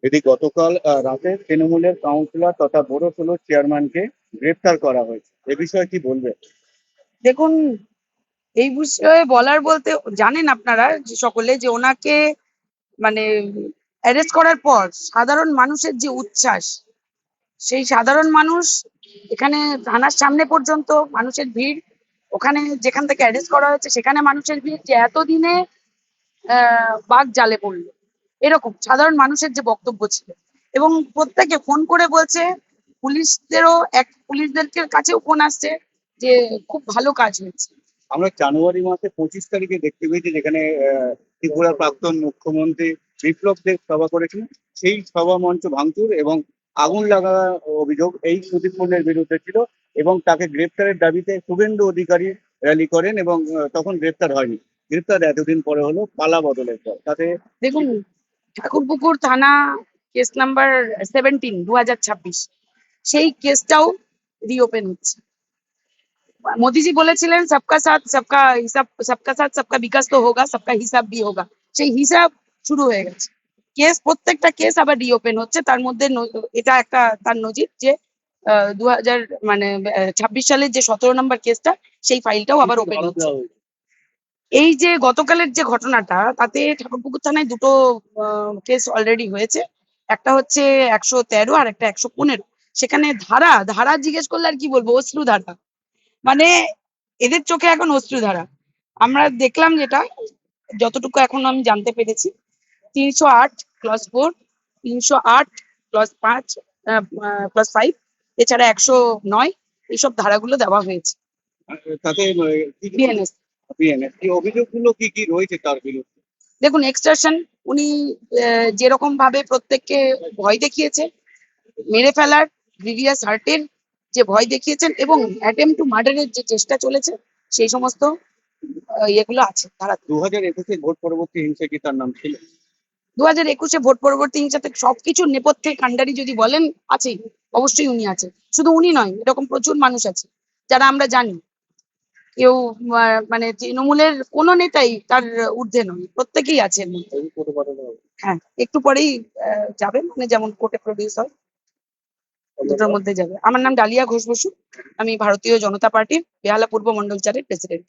এদিকে গতকাল রাতে তৃণমূলের কাউন্সিলর তথা বোরো চেয়ারম্যানকে গ্রেপ্তার করা হয়েছে, এ বিষয়ে কি বলবে? দেখুন, এই বিষয়ে বলার বলতে জানেন আপনারা যে সকলে যে ওনাকে মানে অ্যারেস্ট করার পর সাধারণ মানুষের যে উচ্ছ্বাস, সেই সাধারণ মানুষ এখানে থানার সামনে পর্যন্ত মানুষের ভিড়, ওখানে যেখান থেকে অ্যারেস্ট করা হয়েছে সেখানে মানুষের ভিড়, যে এতদিনে বাঘ জালে পড়লো এরকম সাধারণ মানুষের যে বক্তব্য ছিল। এবং প্রত্যেকে ফোন করে বলছে, পুলিশদেরকে কাছেও ফোন আসছে যে খুব ভালো কাজ হয়েছে। আমরা জানুয়ারি মাসে 25 তারিখে দেখতে পেয়েছি, যেখানে ত্রিপুরার প্রাক্তন মুখ্যমন্ত্রী বিপ্লব দেব সভা করেছিলেন। সেই সভা মঞ্চ ভাঙচুর এবং আগুন লাগার অভিযোগ এই সুদীপ মল্লের বিরুদ্ধে ছিল, এবং তাকে গ্রেপ্তারের দাবিতে শুভেন্দু অধিকারী র্যালি করেন, এবং তখন গ্রেপ্তার হয়নি। গ্রেপ্তার এতদিন পরে হলো, পালা বদলের পর। তাতে দেখুন, ঠাকুরপুকুর থানা কেস নাম্বার 17 2026, সেই কেসটাও রিওপেন হচ্ছে। মোদিজি বলেছিলেন সবকা সাথ সবকা হিসাব, সবকা সাথ সবকা বিকাশ তো হোগা, সবকা হিসাব ভি হোগা। সেই হিসাব শুরু হয়ে গেছে। কেস, প্রত্যেকটা কেস আবার রিওপেন হচ্ছে। তার মধ্যে এটা একটা তার নজির যে 2026 সালের যে 17 নম্বর কেসটা, সেই ফাইলটাও আবার ওপেন হচ্ছে। এই যে গতকালের যে ঘটনাটা, তাতে ঠাকুরপুকুর থানায় দুটো কেস অলরেডি হয়েছে। একটা হচ্ছে 113 আর একটা 115। সেখানে ধারা ধারা জিজ্ঞেস করলে আর কি বলবো, অশ্রু ধারা। মানে এদের চোখে এখন অশ্রুধারা। আমরা দেখলাম যেটা, যতটুকু এখন আমি জানতে পেরেছি, 308 ক্লস 4, 308 ক্লস 5 +5, এছাড়া 109, এইসব ধারাগুলো দেওয়া হয়েছে তাতে বিএনএস। এই অভিযোগগুলো কি কি রয়েছে তার বিরুদ্ধে? দেখুন, এক্সটর্শন, উনি যেরকম ভাবে প্রত্যেককে ভয় দেখিয়েছে, মেরে ফেলার, গ্রিভিয়াস হার্টের যে ভয় দেখিয়েছেন, এবং অ্যাটেম্প টু মার্ডারের যে চেষ্টা চলেছে, সেই সমস্ত ইয়েগুলো আছে ধারা। 2021 ভোট পরবর্তী হিংসা কি তার নাম ছিল? 2021 ভোট পরবর্তী হিংসাতে সবকিছুর নেপথ্যে কাণ্ডারি যদি বলেন, আছেই, অবশ্যই উনি আছে। শুধু উনি নয়, এরকম প্রচুর মানুষ আছে যারা আমরা জানি। কেউ মানে তৃণমূলের কোনো নেতাই তার ঊর্ধ্বে নয়, প্রত্যেকেই আছে এর মধ্যে। হ্যাঁ, একটু পরেই যাবে, মানে যেমন কোর্টে প্রডিউস হয়, দুটোর মধ্যে যাবে। আমার নাম ডালিয়া ঘোষ বসু, আমি ভারতীয় জনতা পার্টির বেহালা পূর্ব মন্ডল 4-এর প্রেসিডেন্ট।